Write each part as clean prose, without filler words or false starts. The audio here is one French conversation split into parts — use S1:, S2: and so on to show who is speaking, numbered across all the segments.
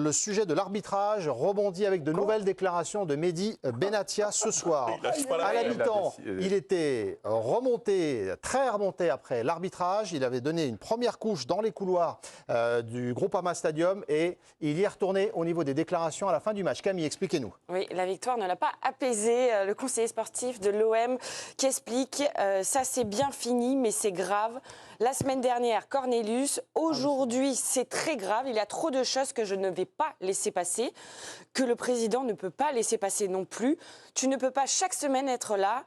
S1: le sujet de l'arbitrage rebondit avec de nouvelles déclarations de Mehdi Benatia ce soir. À la mi-temps, il était remonté, très remonté après l'arbitrage. Il avait donné une première couche dans les couloirs du Groupama Stadium et il y est retourné au niveau des déclarations à la fin du match. Camille, expliquez-nous.
S2: Oui, la victoire ne l'a pas apaisé. Le conseiller sportif de l'OM qui explique ça c'est bien fini mais c'est grave. La semaine dernière, Cornelius. Aujourd'hui, c'est très grave. Il y a trop de choses que je ne vais pas laisser passer, que le président ne peut pas laisser passer non plus. Tu ne peux pas chaque semaine être là.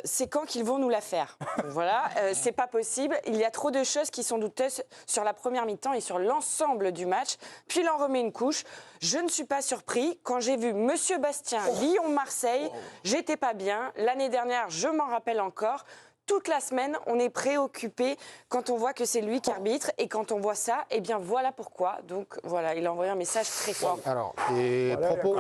S2: C'est quand qu'ils vont nous la faire. Voilà, c'est pas possible. Il y a trop de choses qui sont douteuses sur la première mi-temps et sur l'ensemble du match. Puis il en remet une couche. Je ne suis pas surpris. Quand j'ai vu Monsieur Bastien, Lyon-Marseille, j'étais pas bien. L'année dernière, je m'en rappelle encore. Toute la semaine, on est préoccupé quand on voit que c'est lui qui arbitre. Et quand on voit ça, eh bien voilà pourquoi. Donc voilà, il a envoyé un message très fort.
S1: Alors, des propos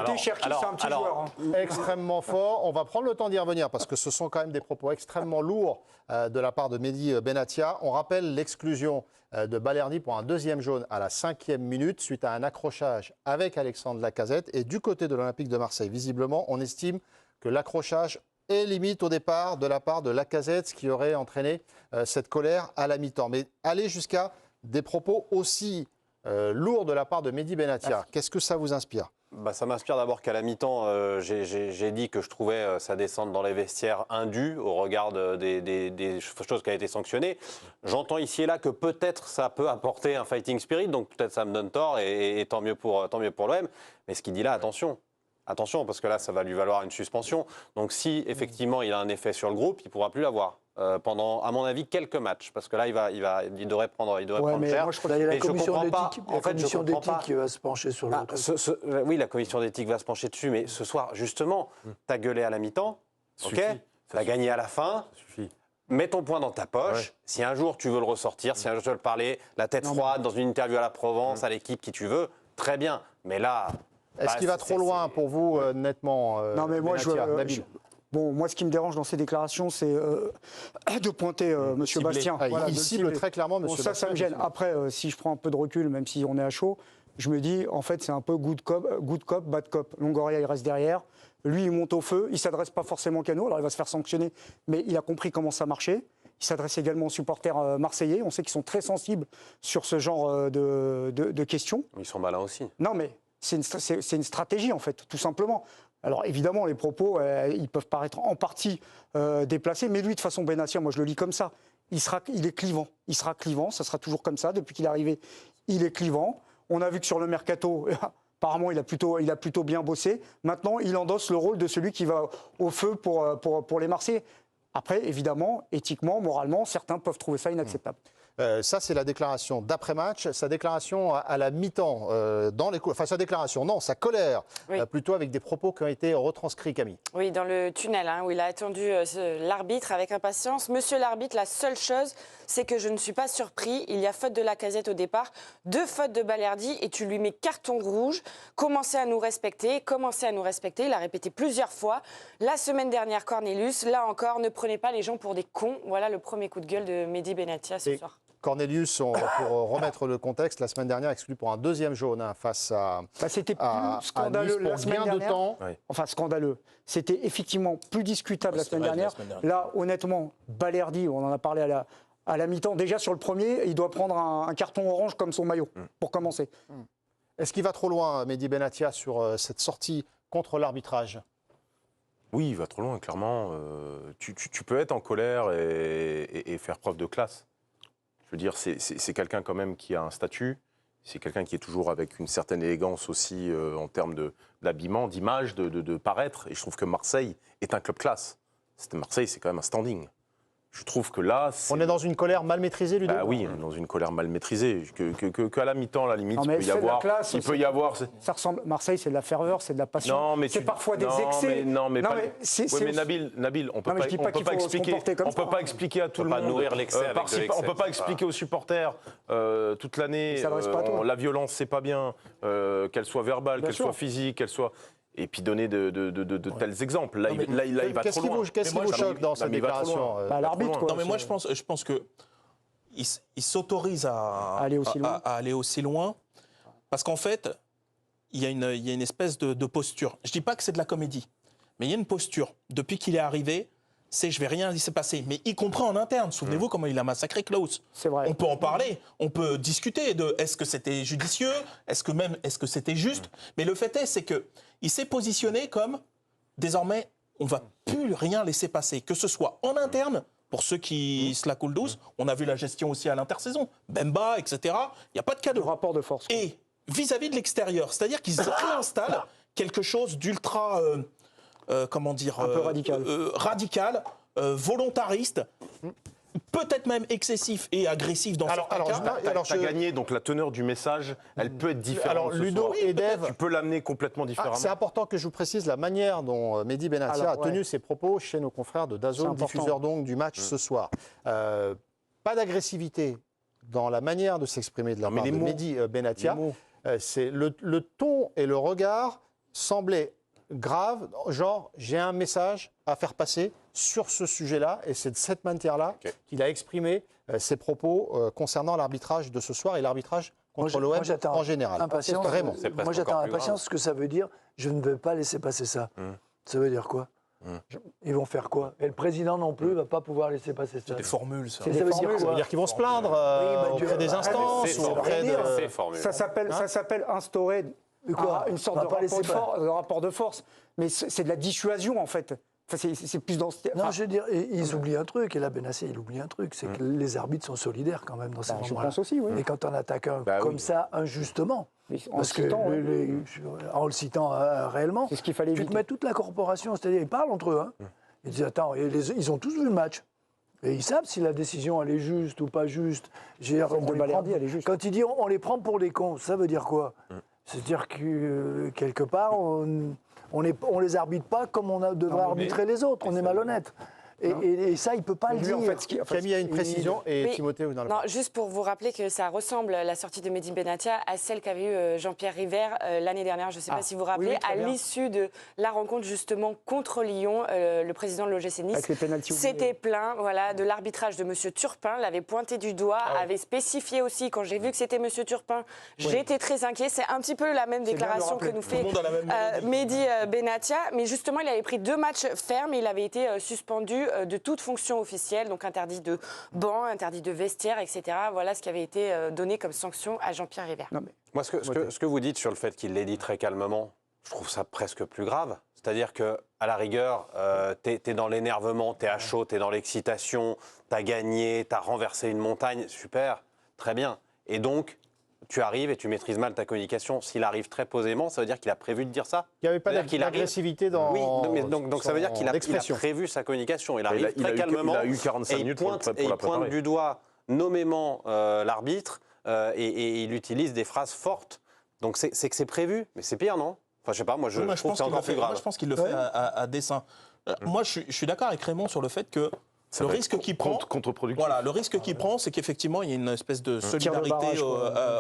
S1: extrêmement forts. On va prendre le temps d'y revenir parce que ce sont quand même des propos extrêmement lourds de la part de Mehdi Benatia. On rappelle l'exclusion de Balerdi pour un deuxième jaune à la 5e minute suite à un accrochage avec Alexandre Lacazette. Et du côté de l'Olympique de Marseille, visiblement, on estime que l'accrochage et limite au départ de la part de Lacazette, ce qui aurait entraîné cette colère à la mi-temps. Mais aller jusqu'à des propos aussi lourds de la part de Mehdi Benatia, qu'est-ce que ça vous inspire ?
S3: Ça m'inspire d'abord qu'à la mi-temps, j'ai dit que je trouvais sa descente dans les vestiaires indue au regard des choses qui ont été sanctionnées. J'entends ici et là que peut-être ça peut apporter un fighting spirit, donc peut-être ça me donne tort et tant mieux pour l'OM. Mais ce qu'il dit là, attention. Attention, parce que là, ça va lui valoir une suspension. Donc si, effectivement, il a un effet sur le groupe, il ne pourra plus l'avoir pendant, à mon avis, quelques matchs. Parce que là, il devrait prendre cher.
S4: Moi, je crois qu'il y a la commission d'éthique qui va se pencher sur le...
S3: Oui, la commission d'éthique va se pencher dessus. Mais ce soir, justement, tu as gueulé à la mi-temps. OK, tu as gagné à la fin. Mets ton point dans ta poche. Ouais. Si un jour, tu veux le ressortir, si un jour, tu veux le parler, la tête froide, dans une interview à la Provence, à l'équipe, qui tu veux, très bien. Mais là...
S1: Est-ce qu'il va trop loin pour vous, nettement
S5: Non, mais moi, moi, ce qui me dérange dans ces déclarations, c'est de pointer M. Bastien.
S1: Il cible très clairement M. Bastien.
S5: Ça me gêne. Après, si je prends un peu de recul, même si on est à chaud, je me dis, en fait, c'est un peu good cop, bad cop. Longoria, il reste derrière. Lui, il monte au feu. Il ne s'adresse pas forcément qu'à nous. Alors, il va se faire sanctionner. Mais il a compris comment ça marchait. Il s'adresse également aux supporters marseillais. On sait qu'ils sont très sensibles sur ce genre de questions.
S3: Ils sont malins aussi.
S5: Non, mais... C'est une stratégie, en fait, tout simplement. Alors, évidemment, les propos, ils peuvent paraître en partie déplacés, mais lui, de façon Benatia, moi, je le lis comme ça. Il est clivant. Il sera clivant, ça sera toujours comme ça. Depuis qu'il est arrivé, il est clivant. On a vu que sur le mercato, apparemment, il a plutôt bien bossé. Maintenant, il endosse le rôle de celui qui va au feu pour les Marseillais. Après, évidemment, éthiquement, moralement, certains peuvent trouver ça inacceptable.
S1: Ça, c'est la déclaration d'après-match. Sa déclaration à la mi-temps, sa déclaration, non, sa colère, plutôt avec des propos qui ont été retranscrits, Camille.
S2: Oui, dans le tunnel, où il a attendu l'arbitre avec impatience. Monsieur l'arbitre, la seule chose, c'est que je ne suis pas surpris. Il y a faute de Lacazette au départ, 2 fautes de Balerdi, et tu lui mets carton rouge. Commencez à nous respecter. Il a répété plusieurs fois. La semaine dernière, Cornelius, là encore, ne prenez pas les gens pour des cons. Voilà le premier coup de gueule de Mehdi Benatia ce soir.
S1: Cornelius, pour remettre le contexte, la semaine dernière exclu pour un deuxième jaune face à
S5: c'était plus scandaleux
S1: Nice
S5: la semaine dernière.
S1: De temps.
S5: Enfin, scandaleux. C'était effectivement plus discutable la semaine dernière. Là, honnêtement, Balerdi, on en a parlé à la mi-temps. Déjà, sur le premier, il doit prendre un carton orange comme son maillot, pour commencer.
S1: Est-ce qu'il va trop loin, Mehdi Benatia, sur cette sortie contre l'arbitrage ?
S6: Oui, il va trop loin, clairement. Tu peux être en colère et faire preuve de classe. Je veux dire, c'est quelqu'un quand même qui a un statut, c'est quelqu'un qui est toujours avec une certaine élégance aussi en termes d'habillement, d'image, de paraître. Et je trouve que Marseille est un club classe. Marseille, c'est quand même un standing. Je trouve que là...
S1: On est dans une colère mal maîtrisée, Ludo ?
S6: Oui, on est dans une colère mal maîtrisée. Qu'à la mi-temps, à la limite,
S5: non,
S6: il peut y avoir...
S5: Ça ressemble... Marseille, c'est de la ferveur, c'est de la passion.
S6: Non, mais
S5: c'est parfois des excès.
S6: Mais Nabil, on peut pas expliquer à tout le monde...
S3: nourrir l'excès avec de l'excès.
S6: On peut pas expliquer aux supporters toute l'année, la violence, c'est pas bien, qu'elle soit verbale, qu'elle soit physique, qu'elle soit... Et puis donner de tels exemples. Là, il va trop loin.
S1: Qu'est-ce qui vous choque dans cette déclaration ?
S5: L'arbitre,
S7: non, mais moi, je pense que il s'autorise à aller aussi loin. Parce qu'en fait, il y a une espèce de posture. Je ne dis pas que c'est de la comédie, mais il y a une posture. Depuis qu'il est arrivé, c'est je vais rien laisser passer. Mais y compris en interne. Souvenez-vous comment il a massacré Klaus.
S5: C'est vrai.
S7: On peut en parler, on peut discuter de est-ce que c'était judicieux, est-ce que c'était juste. Mais le fait est, c'est qu'il s'est positionné comme désormais, on ne va plus rien laisser passer. Que ce soit en interne, pour ceux qui se la coulent douce, on a vu la gestion aussi à l'intersaison. Bemba, etc. Il n'y a pas de cadeau.
S5: Le rapport de force.
S7: Et vis-à-vis de l'extérieur, c'est-à-dire qu'ils réinstallent quelque chose d'ultra, comment dire,
S5: un peu radical,
S7: volontariste, peut-être même excessif et agressif dans certains cas.
S6: Tu as gagné, donc la teneur du message, elle peut être différente.
S1: Alors, Ludo et Dave,
S6: tu peux l'amener complètement différemment.
S1: C'est important que je vous précise la manière dont Mehdi Benatia a tenu ses propos chez nos confrères de DAZN, diffuseurs donc du match ce soir. Pas d'agressivité dans la manière de s'exprimer de la part de Mehdi Benatia. C'est le ton et le regard semblaient grave, genre j'ai un message à faire passer sur ce sujet-là, et c'est de cette manière-là qu'il a exprimé ses propos concernant l'arbitrage de ce soir et l'arbitrage contre l'OM en général.
S4: Vraiment. Moi j'attends impatience ce que ça veut dire, je ne veux pas laisser passer ça. Ça veut dire quoi? Ils vont faire quoi? Et le président non plus ne va pas pouvoir laisser passer ça.
S7: C'est des formules, ça.
S4: Ça veut dire quoi?
S1: Ça veut dire qu'ils vont se plaindre auprès des instances ou auprès de...
S5: Ça s'appelle instaurer une sorte de rapport de force. Mais c'est de la dissuasion, en fait. Enfin, c'est plus dans...
S4: Non, je veux dire, ils oublient un truc, et là, Benassi, il oublie un truc, c'est que les arbitres sont solidaires quand même dans ces moments-là.
S5: Je pense aussi, oui.
S4: Et quand on attaque un comme ça, injustement, parce que en le citant réellement,
S5: c'est ce qu'il fallait
S4: tu te mets toute la corporation, c'est-à-dire ils parlent entre eux. Ils disent, attends, ils ont tous vu le match. Et ils savent si la décision, elle est juste ou pas juste. Quand il dit on les prend pour des cons, ça veut dire quoi? C'est-à-dire que, quelque part, on les arbitre pas comme on devrait arbitrer les autres. On est malhonnête. Et ça, il ne peut pas le dire. En fait,
S1: Camille a une précision et Timothée vous dans le...
S2: Non, juste pour vous rappeler que ça ressemble, la sortie de Mehdi Benatia, à celle qu'avait eu Jean-Pierre River l'année dernière. Je ne sais pas si vous vous rappelez, à l'issue de la rencontre justement contre Lyon, le président de l'OGC Nice s'était plaint de l'arbitrage de M. Turpin, l'avait pointé du doigt, avait spécifié aussi, quand j'ai vu que c'était M. Turpin, j'étais très inquiet. C'est un petit peu la même déclaration que nous fait Mehdi Benatia. Mais justement, il avait pris 2 matchs fermes et il avait été suspendu de toute fonction officielle, donc interdit de banc, interdit de vestiaire, etc. Voilà ce qui avait été donné comme sanction à Jean-Pierre River.
S3: Moi, ce que vous dites sur le fait qu'il l'ait dit très calmement, je trouve ça presque plus grave. C'est-à-dire qu'à la rigueur, t'es dans l'énervement, t'es à chaud, t'es dans l'excitation, t'as gagné, t'as renversé une montagne, super, très bien. Et donc, tu arrives et tu maîtrises mal ta communication. S'il arrive très posément, ça veut dire qu'il a prévu de dire ça.
S1: Il n'y avait pas d'agressivité dans...
S3: Oui, mais donc ça veut dire qu'il a prévu sa communication. Il arrive très calmement.
S6: Il a eu 45 minutes pour la préparer.
S3: Il pointe du doigt nommément l'arbitre et il utilise des phrases fortes. Donc c'est que c'est prévu, mais c'est pire, non? Enfin, je sais pas, moi je trouve que c'est encore plus grave.
S7: Moi, je pense qu'il le fait à dessein. Moi, je suis d'accord avec Raymond sur le fait que le risque qu'il prend, voilà, le risque qu'il prend, c'est qu'effectivement, il y a une espèce de solidarité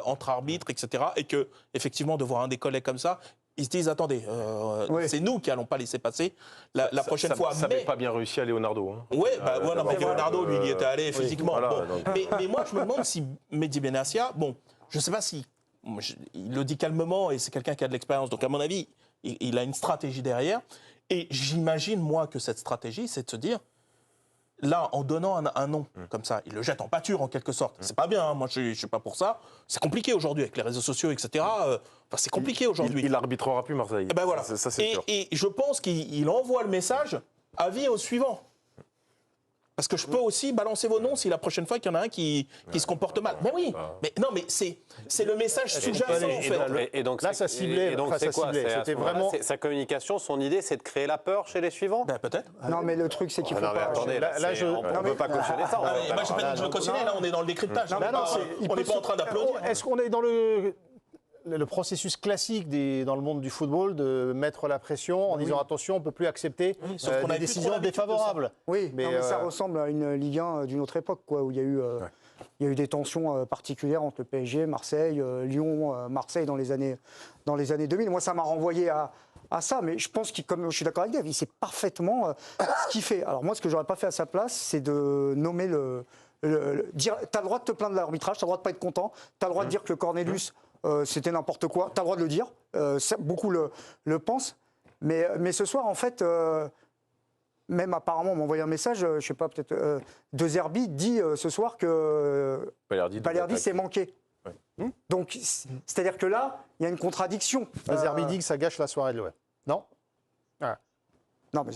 S7: entre arbitres, etc. Et que, effectivement, de voir un des collègues comme ça, ils se disent, attendez, c'est nous qui n'allons pas laisser passer la prochaine fois.
S6: Ça n'avait pas bien réussi à Leonardo.
S7: Oui, mais Leonardo, lui, il y était allé physiquement. Voilà, mais moi, je me demande si Mehdi Benatia, je ne sais pas si, il le dit calmement et c'est quelqu'un qui a de l'expérience. Donc, à mon avis, il a une stratégie derrière. Et j'imagine, moi, que cette stratégie, c'est de se dire, là, en donnant un nom comme ça, il le jette en pâture en quelque sorte. C'est pas bien, moi je suis pas pour ça. C'est compliqué aujourd'hui avec les réseaux sociaux, etc. C'est compliqué aujourd'hui.
S6: Il arbitrera plus Marseille.
S7: Et ben voilà.
S6: Ça, c'est sûr.
S7: Et je pense qu'il envoie le message avis au suivant. Parce que je peux aussi balancer vos noms si la prochaine fois qu'il y en a un qui se comporte mal. Mais oui, mais non, mais c'est le message sous-jacent en fait.
S3: Et donc
S1: là, ça ciblait.
S3: C'est quoi?
S1: C'était vraiment
S3: sa communication, son idée, c'est de créer la peur chez les suivants.
S7: Peut-être.
S5: Non, mais le truc, c'est qu'il faut pas.
S3: Attendez, on ne peut pas cautionner ça.
S7: Moi, je ne veux pas cautionner. Là, on est dans le décryptage. On n'est pas en train d'applaudir.
S1: Est-ce qu'on est dans le processus classique dans le monde du football de mettre la pression en disant attention, on ne peut plus accepter des décisions défavorables.
S5: Oui, mais ça ressemble à une Ligue 1 d'une autre époque, où il y a eu des tensions particulières entre le PSG, Marseille, Lyon, Marseille dans les années 2000. Moi, ça m'a renvoyé à ça, mais je pense comme je suis d'accord avec Dave, il sait parfaitement ce qu'il fait. Alors moi, ce que j'aurais pas fait à sa place, c'est de nommer dire, t'as le droit de te plaindre de l'arbitrage, t'as le droit de pas être content, t'as le droit de dire que le Cornelius c'était n'importe quoi, tu as le droit de le dire, beaucoup le pensent. Mais ce soir, en fait, même apparemment, on m'a envoyé un message, je ne sais pas, peut-être De Zerbi dit ce soir que Balerdi s'est manqué. Ouais. Donc, c'est-à-dire que là, il y a une contradiction.
S1: De Zerbi dit que ça gâche la soirée de l'OM. Non.
S5: Non, mais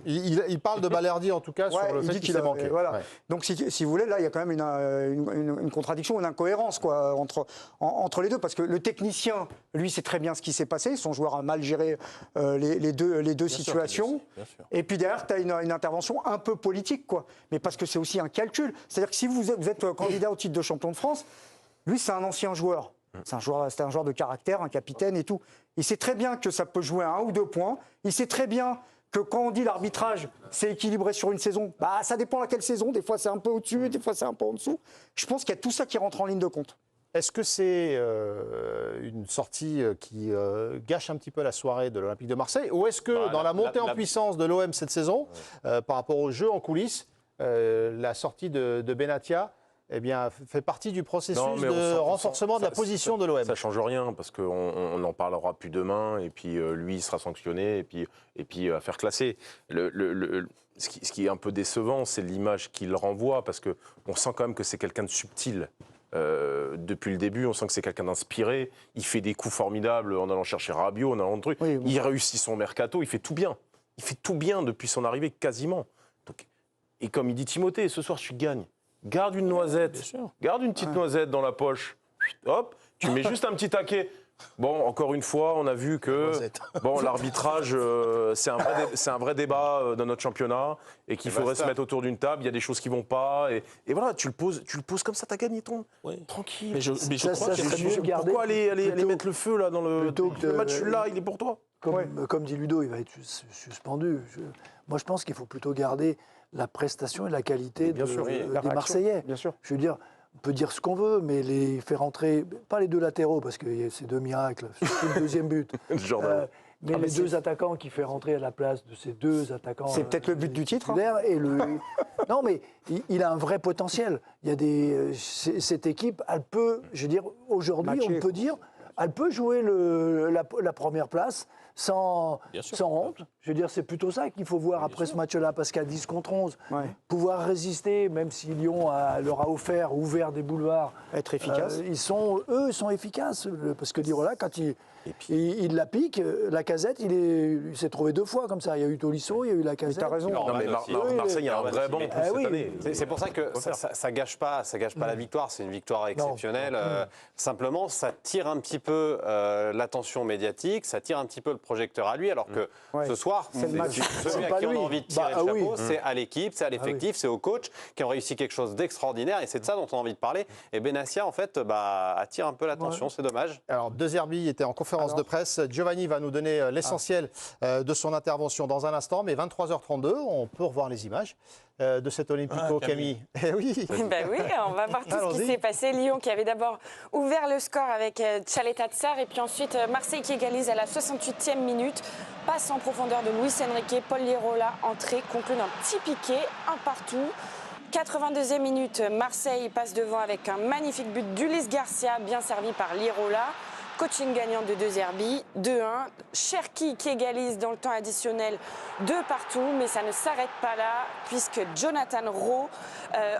S1: il parle de Balerdi en tout cas sur le fait qu'il s'est manqué.
S5: Voilà.
S1: Ouais.
S5: Donc si vous voulez, là, il y a quand même une contradiction, une incohérence quoi, entre les deux. Parce que le technicien, lui, sait très bien ce qui s'est passé. Son joueur a mal géré les deux situations.
S7: Bien sûr.
S5: Et puis derrière, tu as une intervention un peu politique. Quoi. Mais parce que c'est aussi un calcul. C'est-à-dire que si vous êtes candidat au titre de champion de France, lui, c'est un ancien joueur. C'était un joueur de caractère, un capitaine et tout. Il sait très bien que ça peut jouer à 1 ou 2 points. Il sait très bien que quand on dit l'arbitrage, c'est équilibré sur une saison, bah, ça dépend laquelle saison. Des fois, c'est un peu au-dessus, des fois, c'est un peu en dessous. Je pense qu'il y a tout ça qui rentre en ligne de compte.
S1: Est-ce que c'est une sortie qui gâche un petit peu la soirée de l'Olympique de Marseille? Ou est-ce que dans la montée en puissance de l'OM cette saison, par rapport au jeu en coulisses, la sortie de Benatia fait partie du processus de renforcement de la position de l'OM?
S6: Ça ne change rien parce qu'on n'en parlera plus demain et puis lui il sera sanctionné et puis à faire classer. Ce qui est un peu décevant, c'est l'image qu'il renvoie parce qu'on sent quand même que c'est quelqu'un de subtil. Depuis le début, on sent que c'est quelqu'un d'inspiré. Il fait des coups formidables en allant chercher Rabiot, en allant truc. Oui. Il réussit son mercato, il fait tout bien. Il fait tout bien depuis son arrivée, quasiment. Donc, et comme il dit Timothée, ce soir tu gagnes. Garde une noisette, garde une petite noisette dans la poche. Hop, tu mets juste un petit taquet. Bon, encore une fois, on a vu que l'arbitrage, c'est un vrai débat dans notre championnat et qu'il faudrait se mettre autour d'une table. Il y a des choses qui ne vont pas. Et voilà, tu le poses comme ça, tu as gagné ton. Tranquille.
S7: Mais je crois que c'est mieux
S1: garder. Pourquoi aller mettre le feu là dans le match là, il est pour toi.
S4: Comme dit Ludo, il va être suspendu. Moi, je pense qu'il faut plutôt garder la prestation et la qualité des Marseillais.
S5: Bien sûr.
S4: Je veux dire, on peut dire ce qu'on veut, mais les faire rentrer, pas les 2 latéraux, parce que c'est 2 miracles, surtout le deuxième but. Mais les 2 attaquants qui fait rentrer à la place de ces 2 attaquants.
S5: C'est peut-être le but du titre.
S4: Non, mais il a un vrai potentiel. Il y a cette équipe, elle peut, je veux dire, aujourd'hui, on peut dire, elle peut jouer la première place sans honte. Je veux dire, c'est plutôt ça qu'il faut voir après ce match-là, parce qu'à 10 contre 11, pouvoir résister, même si Lyon leur a ouvert des boulevards.
S5: Être efficace.
S4: Ils sont efficaces. Parce que Lirola, quand il la pique, Lacazette, il s'est trouvé 2 fois comme ça. Il y a eu Tolisso, il y a eu Lacazette.
S6: Tu as raison. Non, mais Marseille, il y a un vrai banc cette année.
S3: C'est pour ça que ça gâche pas la victoire. C'est une victoire exceptionnelle. Simplement, ça tire un petit peu l'attention médiatique, ça tire un petit peu le projecteur à lui, alors que ce soir, celui à qui on a envie de tirer le chapeau, c'est à l'équipe, c'est à l'effectif, c'est au coach qui ont réussi quelque chose d'extraordinaire et c'est de ça dont on a envie de parler. Et Benassia, en fait, attire un peu l'attention, c'est dommage.
S1: Alors, De Zerbi était en conférence de presse. Giovanni va nous donner l'essentiel de son intervention dans un instant, mais 23h32, on peut revoir les images de cet Olympico, Camille.
S2: Oui, on va voir tout ce qui s'est passé. Lyon qui avait d'abord ouvert le score avec Tchaleta Tsar et puis ensuite Marseille qui égalise à la 68e minute. Passe en profondeur de Luis Enrique, Paul Lirola, entrée, conclut d'un petit piqué, un partout. 82e minute, Marseille passe devant avec un magnifique but d'Ulysse Garcia, bien servi par Lirola. Coaching gagnant de De Zerbi, 2-1. Cherki qui égalise dans le temps additionnel 2 partout, mais ça ne s'arrête pas là, puisque Jonathan Rowe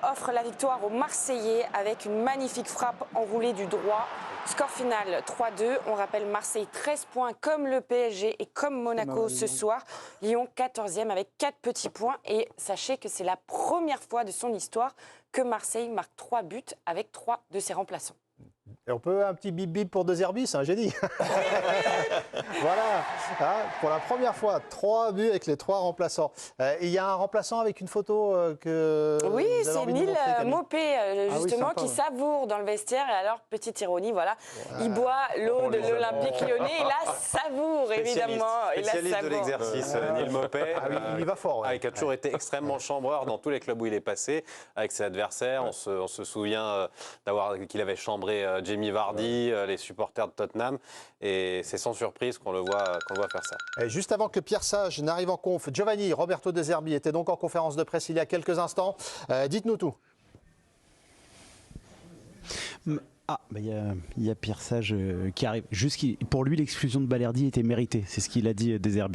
S2: offre la victoire aux Marseillais avec une magnifique frappe enroulée du droit. Score final 3-2. On rappelle Marseille 13 points comme le PSG et comme Monaco ce soir. Lyon 14e avec 4 petits points. Et sachez que c'est la première fois de son histoire que Marseille marque 3 buts avec 3 de ses remplaçants.
S1: Et on peut un petit bip-bip pour De Zerbi, c'est un génie. Voilà, pour la première fois, 3 buts avec les 3 remplaçants. Il y a un remplaçant avec une photo que
S2: oui, c'est Neil Maupay, justement, qui savoure dans le vestiaire. Et alors, petite ironie, voilà, il boit l'eau de l'Olympique Lyonnais. Il la savoure, évidemment.
S3: Spécialiste de l'exercice, Neil Maupay.
S1: Il y va fort.
S3: Il a toujours été extrêmement chambreur dans tous les clubs où il est passé, avec ses adversaires. On se souvient qu'il avait chambré Jamie Vardy, les supporters de Tottenham, et c'est sans surprise qu'on le voit faire ça.
S1: Et juste avant que Pierre Sage n'arrive en conf, Giovanni Roberto De Zerbi était donc en conférence de presse il y a quelques instants. Dites-nous tout.
S8: Ah, bah il y a Pierre Sage qui arrive. Juste pour lui, l'exclusion de Balerdi était méritée. C'est ce qu'il a dit Deserbi.